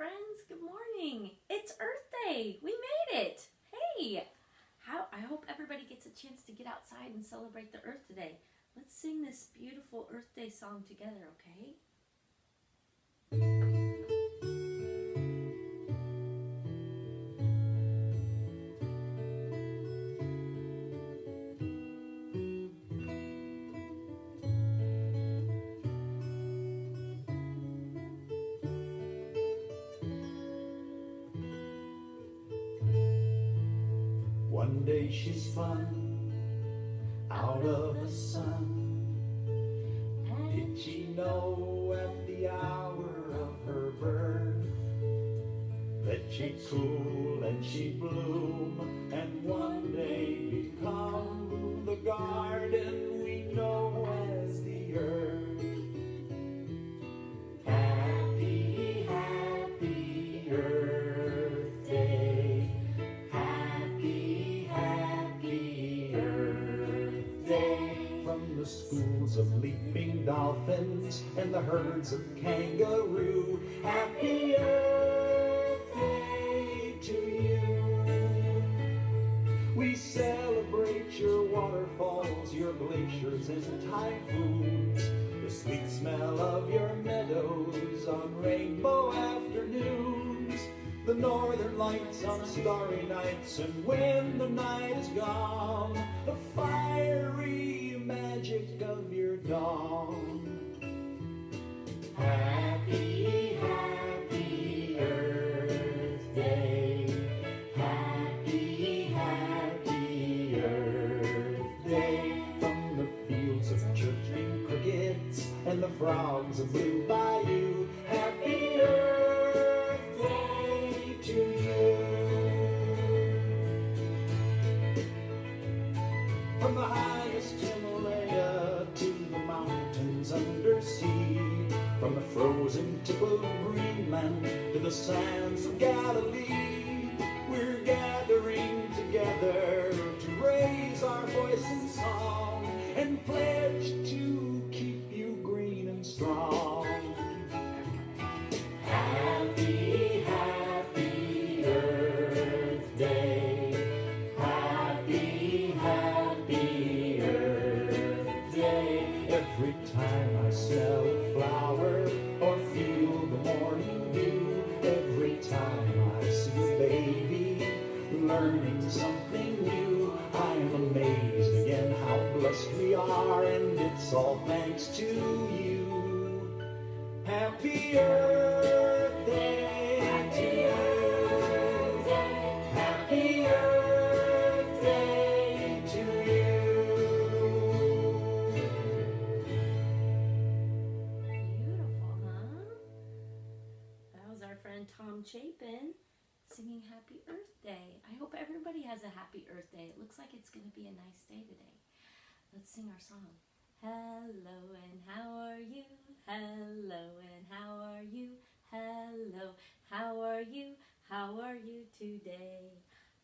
friends. Good morning. It's Earth Day. We made it. Hey, I hope everybody gets a chance to get outside and celebrate the Earth today. Let's sing this beautiful Earth Day song together, okay? One day she's fun, out of the sun. Did she know at the hour of her birth that she'd cool and she'd bloom and one day become the garden we know as the earth? Happy, happy Earth Day. Happy, happy Earth Day. From the schools of leaping dolphins and the herds of kangaroo, happy Earth Day to you. We celebrate your waterfalls, your glaciers and typhoons, the sweet smell of your meadows on rainbow afternoons, the northern lights on starry nights, and when the night is gone, the fiery magic of your dawn. Happy, happy Earth Day. Happy, happy Earth Day. From the fields of chirping crickets and the frogs of Blue Bayou, happy Earth Day to you. From the highest Himalaya to the mountains undersea, from the frozen tip of Greenland to the sands of Galilee, we're gathering together to raise our voice in song and pledge to keep you green and strong. Happy, happy Earth Day. Happy, happy Earth Day. Every time I smell a flower or feel the morning dew, every time I see a baby learning something new, I am amazed again how blessed we are, and it's all thanks to you. Happy Earth Day. Happy Earth Day. Happy Earth Day to you. Beautiful, huh? That was our friend Tom Chapin singing Happy Earth Day. I hope everybody has a happy Earth Day. It looks like it's going to be a nice day today. Let's sing our song. Hello and how are you? Hello and how are you? Hello, how are you? How are you today?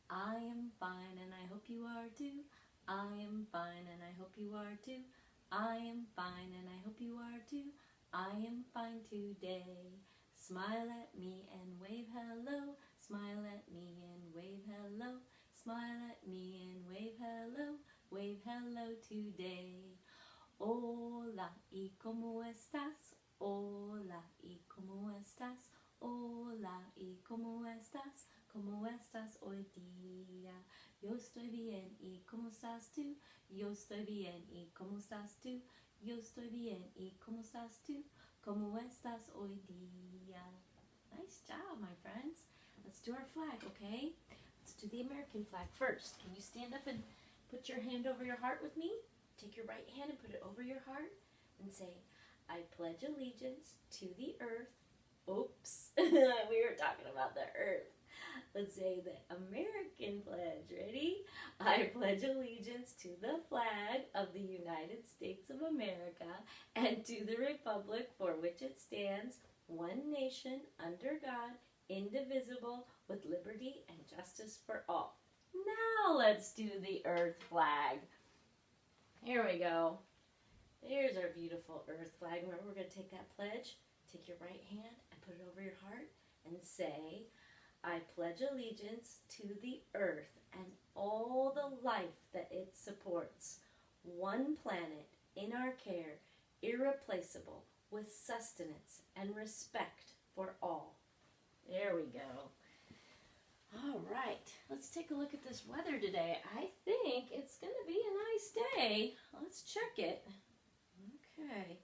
I am fine and I hope you are too. I am fine and I hope you are too. I am fine and I hope you are too. I am fine today. Smile at me and wave hello. Smile at me and wave hello. Smile at me and wave hello. Wave hello today. Hola, ¿y cómo estás? Hola, ¿y cómo estás? Hola, ¿y cómo estás? ¿Cómo estás hoy día? Yo estoy bien, ¿y cómo estás tú? Yo estoy bien, ¿y cómo estás tú? Yo estoy bien, ¿y cómo estás tú? ¿Cómo estás hoy día? Nice job, my friends. Let's do our flag, okay? Let's do the American flag first. Can you stand up and put your hand over your heart with me? Take your right hand and put it over your heart and say, I pledge allegiance to the earth. Oops, we were talking about the earth. Let's say the American pledge. Ready? I pledge allegiance to the flag of the United States of America and to the republic for which it stands, one nation, under God, indivisible, with liberty and justice for all. Now let's do the earth flag. Here we go. There's our beautiful earth flag. Remember, we're going to take that pledge, take your right hand and put it over your heart and say, I pledge allegiance to the earth and all the life that it supports, one planet in our care, irreplaceable, with sustenance and respect for all. There we go. All right, let's take a look at this weather today. I think it's going to be a nice day. Let's check it. Okay.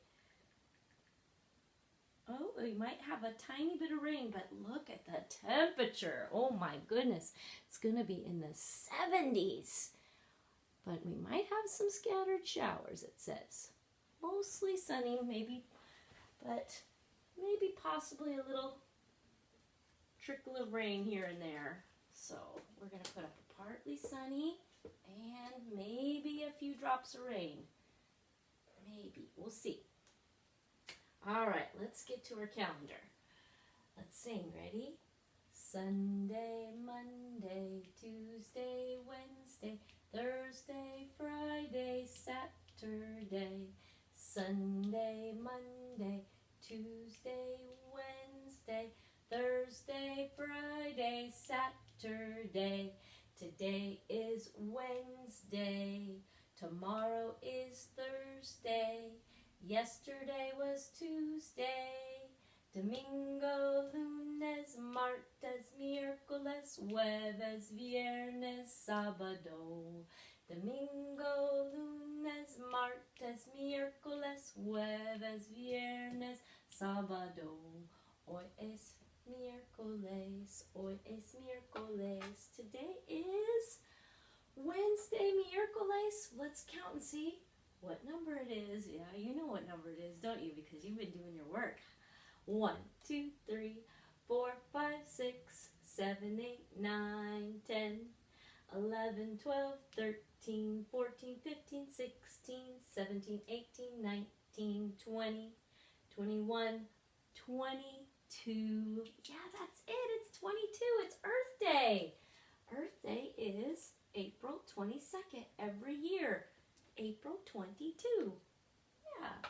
Oh, we might have a tiny bit of rain, but look at the temperature. Oh my goodness. It's going to be in the 70s. But we might have some scattered showers, it says. Mostly sunny, maybe, but maybe possibly a little trickle of rain here and there. So we're going to put up a partly sunny and maybe a few drops of rain. Maybe. We'll see. All right, let's get to our calendar. Let's sing. Ready? Sunday, Monday, Tuesday, Wednesday, Thursday, Friday, Saturday. Sunday, Monday, Tuesday, Wednesday, Thursday, Friday, Saturday. Today is Wednesday. Tomorrow is Thursday. Yesterday was Tuesday. Domingo, lunes, martes, miércoles, jueves, viernes, sábado. Domingo, lunes, martes, miércoles, jueves, viernes, sábado. Hoy es miércoles. Hoy es miércoles. Today is Wednesday, miércoles. Let's count and see what number it is. Yeah, you know what number it is, don't you? Because you've been doing your work. 1, 2, 3, 4, 5, 6, 7, 8, 9, 10, 11, 12, 13, 14, 15, 16, 17, 18, 19, 20, 21, 22. Yeah, that's it. It's 22. It's Earth Day. Earth Day is April 22nd every year. April 22. Yeah.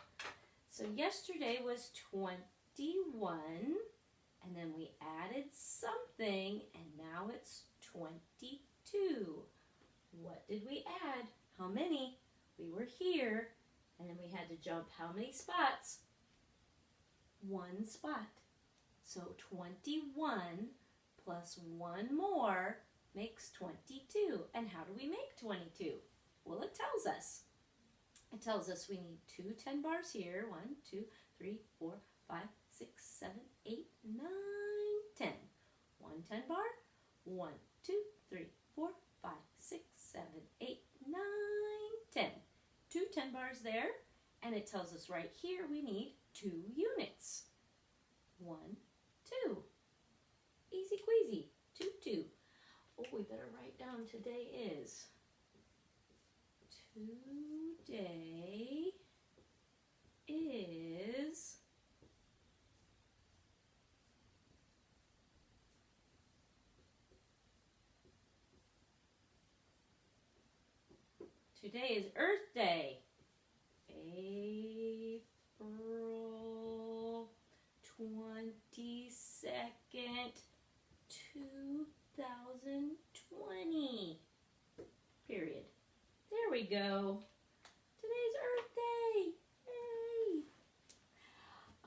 So yesterday was 21, and then we added something, and now it's 22. What did we add? How many? We were here, and then we had to jump how many spots? 1 spot. So 21 plus 1 more makes 22. And how do we make 22? Well, it tells us. It tells us we need 2 10 bars here. 1, 2, 3, 4, 5, 6, 7, 8, 9, 10. 1 10 bar. 1, 2, 3, 4, 5, 6, 7, 8, 9, 10. 2 10 bars there. And it tells us right here we need 2 units. 1, 2. Easy queasy. 2, 2. Oh, we better write down today is. Today is Earth Day. April 22nd, 2020. Period. There we go. Today's Earth Day. Yay!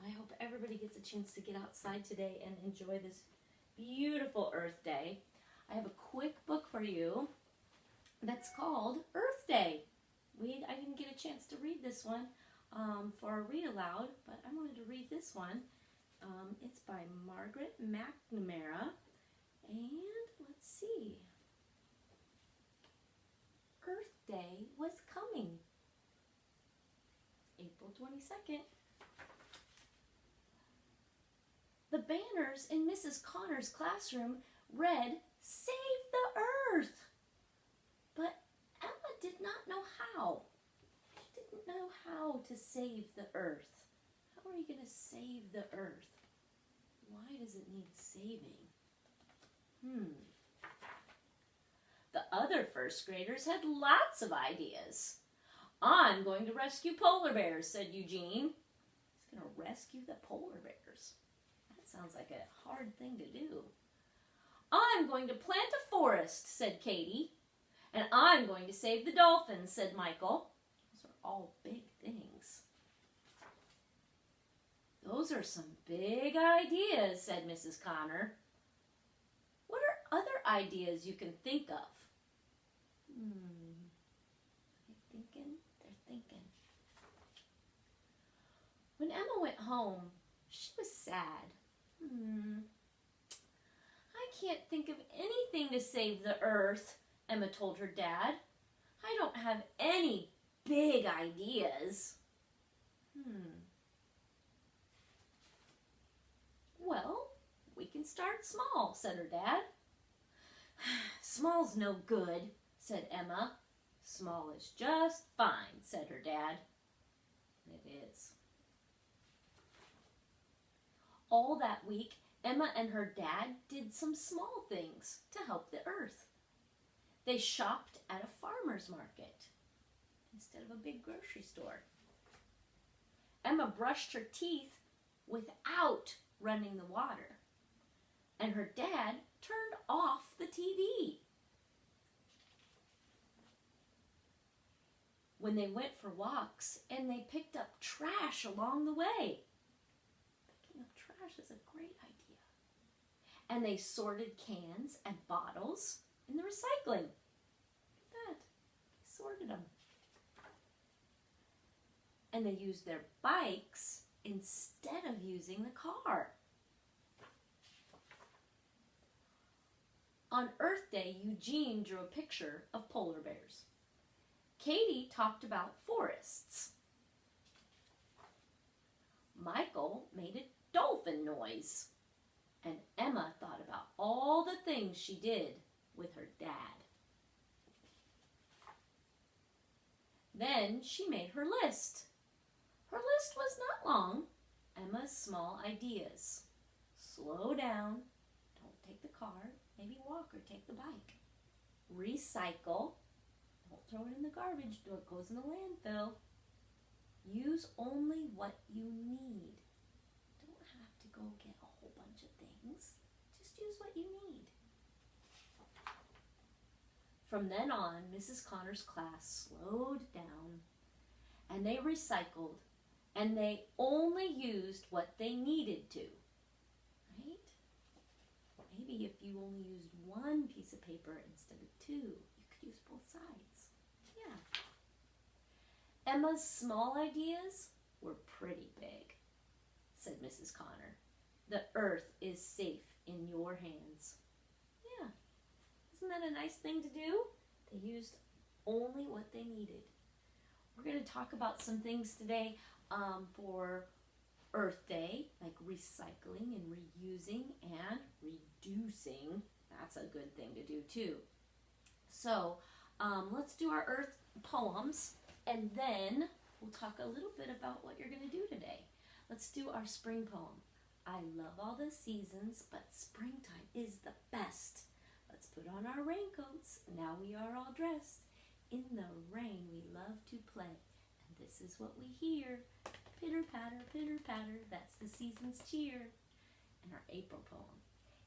I hope everybody gets a chance to get outside today and enjoy this beautiful Earth Day. I have a quick book for you that's called Earth Day. I didn't get a chance to read this one for a read aloud, but I wanted to read this one. It's by Margaret McNamara, and let's see. Earth Day was coming. April 22nd. The banners in Mrs. Connor's classroom read, "Save the Earth." But Emma did not know how. She didn't know how to save the Earth. How are you going to save the Earth? Why does it need saving? The other first graders had lots of ideas. "I'm going to rescue polar bears," said Eugene. He's going to rescue the polar bears. That sounds sounds like a hard thing to do. I'm going to plant a forest, said Katie. And I'm going to save the dolphins, said Michael. Those are all big things. Those are some big ideas, said Mrs. Connor. What are other ideas you can think of? They're thinking. When Emma went home, she was sad. I can't think of anything to save the earth, Emma told her dad. I don't have any big ideas. Well, we can start small, said her dad. Small's no good, said Emma. Small is just fine, said her dad. It is. All that week, Emma and her dad did some small things to help the earth. They shopped at a farmer's market instead of a big grocery store. Emma brushed her teeth without running the water, and her dad turned off the TV. When they went for walks, and they picked up trash along the way. Picking up trash is a great idea. And they sorted cans and bottles in the recycling. Look at that. They sorted them. And they used their bikes instead of using the car. On Earth Day, Eugene drew a picture of polar bears. Katie talked about forests. Michael made a dolphin noise. And Emma thought about all the things she did with her dad. Then she made her list. Her list was not long. Emma's small ideas. Slow down. Don't take the car. Maybe walk or take the bike. Recycle. Don't throw it in the garbage. It goes in the landfill. Use only what you need. Don't have to go get a whole bunch of things. Just use what you need. From then on, Mrs. Connor's class slowed down, and they recycled, and they only used what they needed to. Right? Maybe if you only used one piece of paper instead of two, you could use both sides. Yeah. Emma's small ideas were pretty big, said Mrs. Connor. The earth is safe in your hands. Yeah. Isn't that a nice thing to do? They used only what they needed. We're going to talk about some things today for Earth Day, like recycling and reusing and reducing. That's a good thing to do too. So let's do our Earth poems, and then we'll talk a little bit about what you're going to do today. Let's do our spring poem. I love all the seasons, but springtime is the best. Let's put on our raincoats. Now we are all dressed. In the rain we love to play, and this is what we hear. Pitter patter, that's the season's cheer. And our April poem.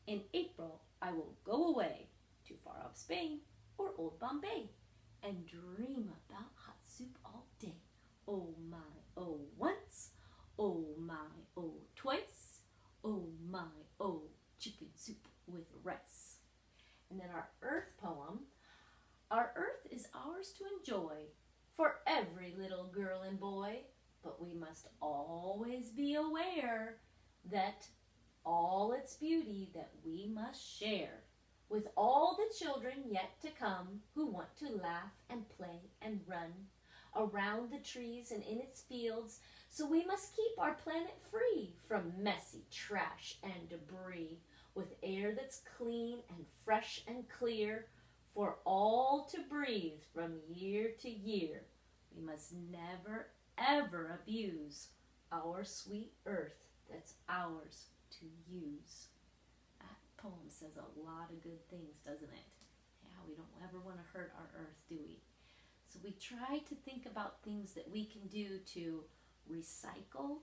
In April I will go away to far off Spain or old Bombay and dream about hot soup all day. Oh my, oh once, oh my, oh twice, oh my, oh chicken soup with rice. And then our Earth poem. Our earth is ours to enjoy for every little girl and boy, but we must always be aware that all its beauty that we must share with all the children yet to come who want to laugh and play and run around the trees and in its fields. So we must keep our planet free from messy trash and debris, with air that's clean and fresh and clear for all to breathe from year to year. We must never, ever abuse our sweet earth that's ours to use. That poem says a lot of good things, doesn't it? Yeah, we don't ever want to hurt our earth, do we? So we try to think about things that we can do to recycle,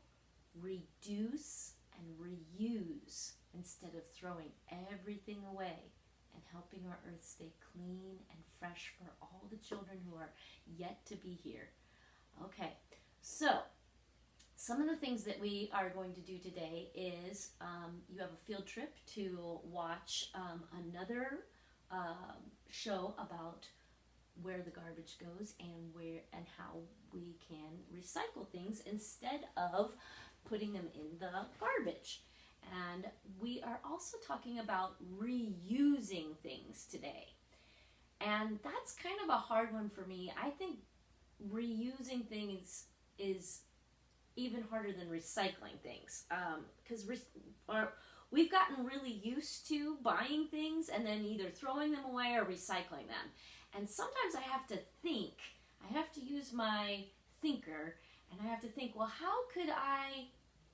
reduce, and reuse instead of throwing everything away, and helping our earth stay clean and fresh for all the children who are yet to be here. Okay, so some of the things that we are going to do today is you have a field trip to watch another show about where the garbage goes and where and how we can recycle things instead of putting them in the garbage. And we are also talking about reusing things today. And that's kind of a hard one for me. I think reusing things is even harder than recycling things, because we've gotten really used to buying things and then either throwing them away or recycling them. And sometimes I have to think. I have to use my thinker, and I have to think, well, how could I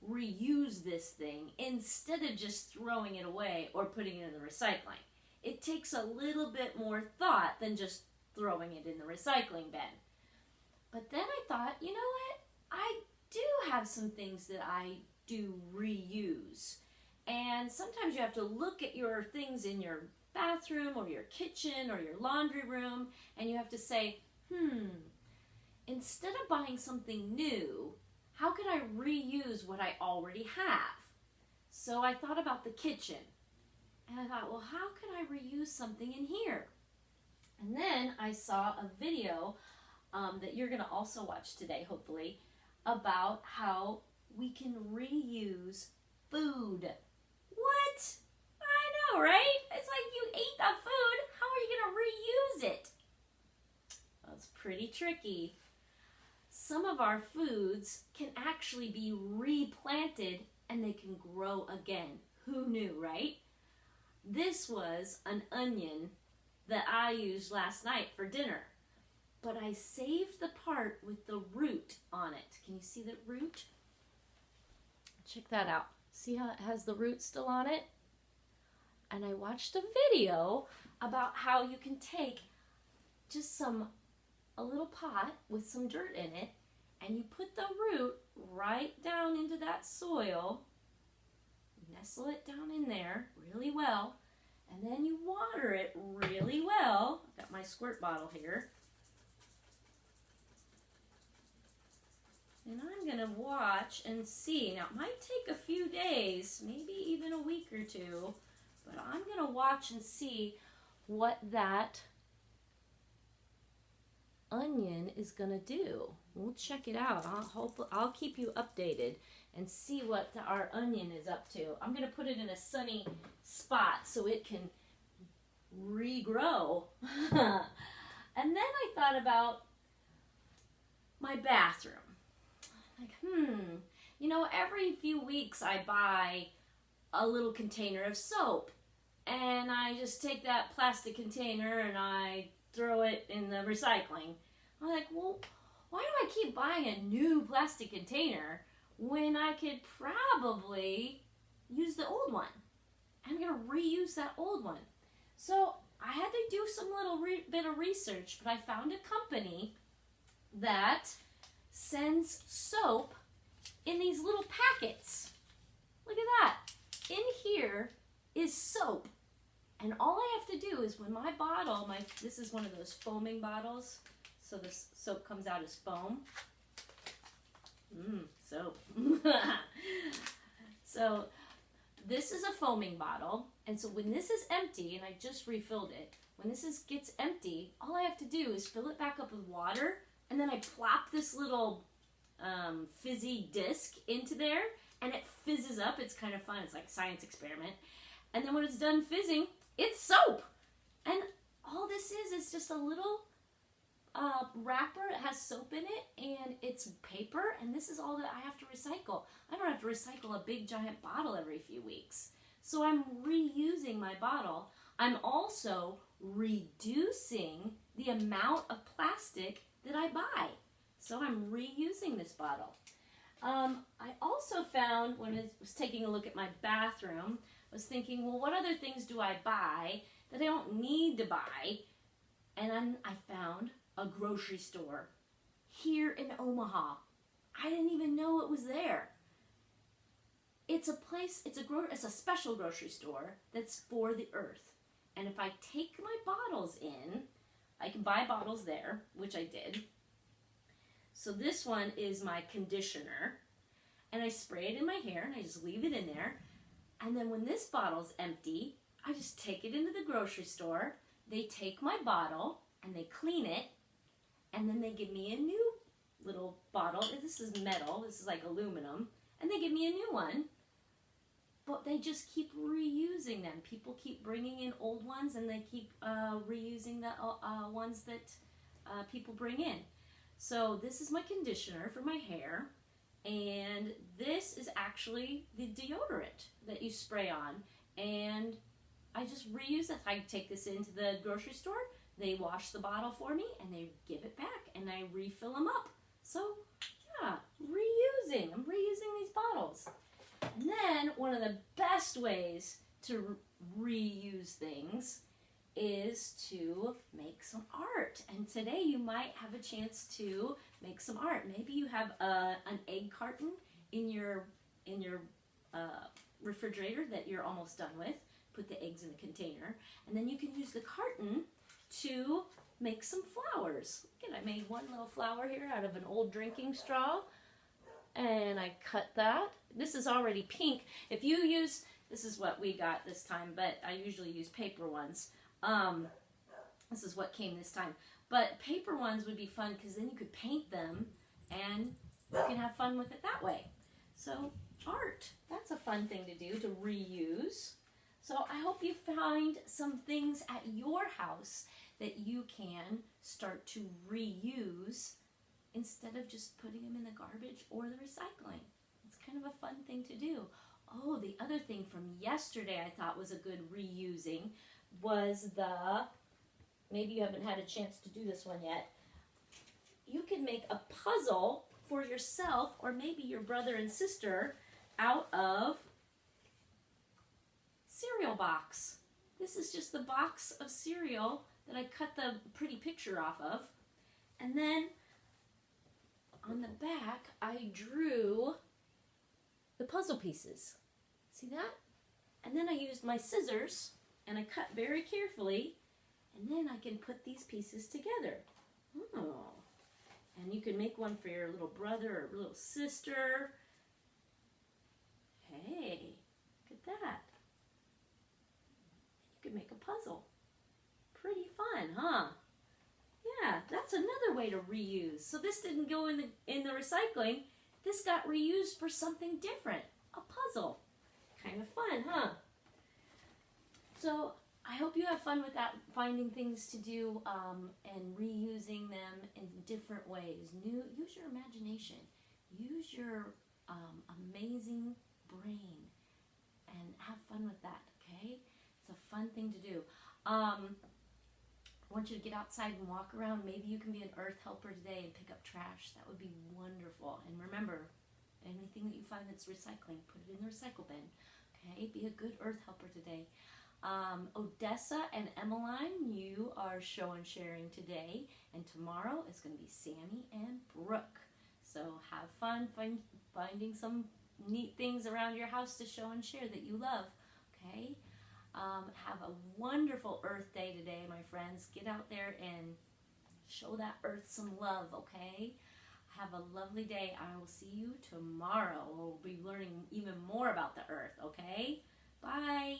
reuse this thing instead of just throwing it away or putting it in the recycling? It takes a little bit more thought than just throwing it in the recycling bin. But then I thought, you know what? I do have some things that I do reuse. And sometimes you have to look at your things in your bathroom or your kitchen or your laundry room, and you have to say, instead of buying something new, how could I reuse what I already have? So I thought about the kitchen, and I thought, well, how could I reuse something in here? And then I saw a video that you're going to also watch today, hopefully, about how we can reuse food. What? I know, right? It's like you ate the food. How are you going to reuse it? Well, it's pretty tricky. Some of our foods can actually be replanted and they can grow again. Who knew, right? This was an onion that I used last night for dinner. But I saved the part with the root on it. Can you see the root? Check that out. See how it has the root still on it? And I watched a video about how you can take just a little pot with some dirt in it, and you put the root right down into that soil, nestle it down in there really well, and then you water it really well. I've got my squirt bottle here. And I'm going to watch and see. Now, it might take a few days, maybe even a week or two, but I'm going to watch and see what that onion is going to do. We'll check it out. I'll keep you updated and see what our onion is up to. I'm going to put it in a sunny spot so it can regrow. And then I thought about my bathroom. Like, you know, every few weeks I buy a little container of soap, and I just take that plastic container and I throw it in the recycling. I'm like, well, why do I keep buying a new plastic container when I could probably use the old one? I'm going to reuse that old one. So I had to do some little bit of research, but I found a company that sends soap in these little packets. Look at that. In here is soap. And all I have to do is when my bottle, this is one of those foaming bottles, so this soap comes out as foam. Soap. So this is a foaming bottle, and so when this is empty, and I just refilled it, when this gets empty, all I have to do is fill it back up with water, and then I plop this little fizzy disc into there, and it fizzes up. It's kind of fun. It's like a science experiment. And then when it's done fizzing, it's soap. And all this is just a little wrapper. It has soap in it, and it's paper, and this is all that I have to recycle. I don't have to recycle a big giant bottle every few weeks. So I'm reusing my bottle. I'm also reducing the amount of plastic that I buy. So I'm reusing this bottle. I also found, when I was taking a look at my bathroom, I was thinking, well, what other things do I buy that I don't need to buy? And then I found a grocery store here in Omaha. I didn't even know it was there. it's a place, it's a special grocery store that's for the earth. And if I take my bottles in, I can buy bottles there, which I did. So this one is my conditioner, and I spray it in my hair, and I just leave it in there. And then when this bottle's empty, I just take it into the grocery store. They take my bottle, and they clean it, and then they give me a new little bottle. This is metal, this is like aluminum, and they give me a new one. But they just keep reusing them. People keep bringing in old ones, and they keep reusing the ones that people bring in. So this is my conditioner for my hair, and this is actually the deodorant that you spray on. And I just reuse it. I take this into the grocery store, they wash the bottle for me, and they give it back, and I refill them up. So yeah, reusing. I'm reusing these bottles. And then one of the best ways to reuse things is to make some art. And today you might have a chance to make some art. Maybe you have an egg carton in your refrigerator that you're almost done with. Put the eggs in a container, and then you can use the carton to make some flowers. Look at, I made one little flower here out of an old drinking straw, and I cut that. This is already pink. If you use, this is what we got this time, but I usually use paper ones. This is what came this time. But paper ones would be fun because then you could paint them and you can have fun with it that way. So art, that's a fun thing to do, to reuse. So I hope you find some things at your house that you can start to reuse instead of just putting them in the garbage or the recycling. It's kind of a fun thing to do. Oh, the other thing from yesterday I thought was a good reusing was maybe you haven't had a chance to do this one yet. You can make a puzzle for yourself or maybe your brother and sister out of cereal box. This is just the box of cereal that I cut the pretty picture off of. And then on the back, I drew the puzzle pieces. See that? And then I used my scissors and I cut very carefully, and then I can put these pieces together. Oh. And you can make one for your little brother or little sister. Hey, look at that. You can make a puzzle. Pretty fun, huh? Yeah, that's another way to reuse. So this didn't go in the recycling. This got reused for something different. A puzzle. Kind of fun, huh? So I hope you have fun with that, finding things to do and reusing them in different ways. Use your imagination. Use your amazing brain and have fun with that, okay? It's a fun thing to do. I want you to get outside and walk around. Maybe you can be an earth helper today and pick up trash. That would be wonderful. And remember, anything that you find that's recycling, put it in the recycle bin. Okay, be a good earth helper today. Odessa and Emmeline, you are show and sharing today. And tomorrow is going to be Sammy and Brooke. So have fun finding some neat things around your house to show and share that you love. Okay? Have a wonderful Earth Day today, my friends. Get out there and show that Earth some love, okay? Have a lovely day. I will see you tomorrow. We'll be learning even more about the Earth, okay? Bye.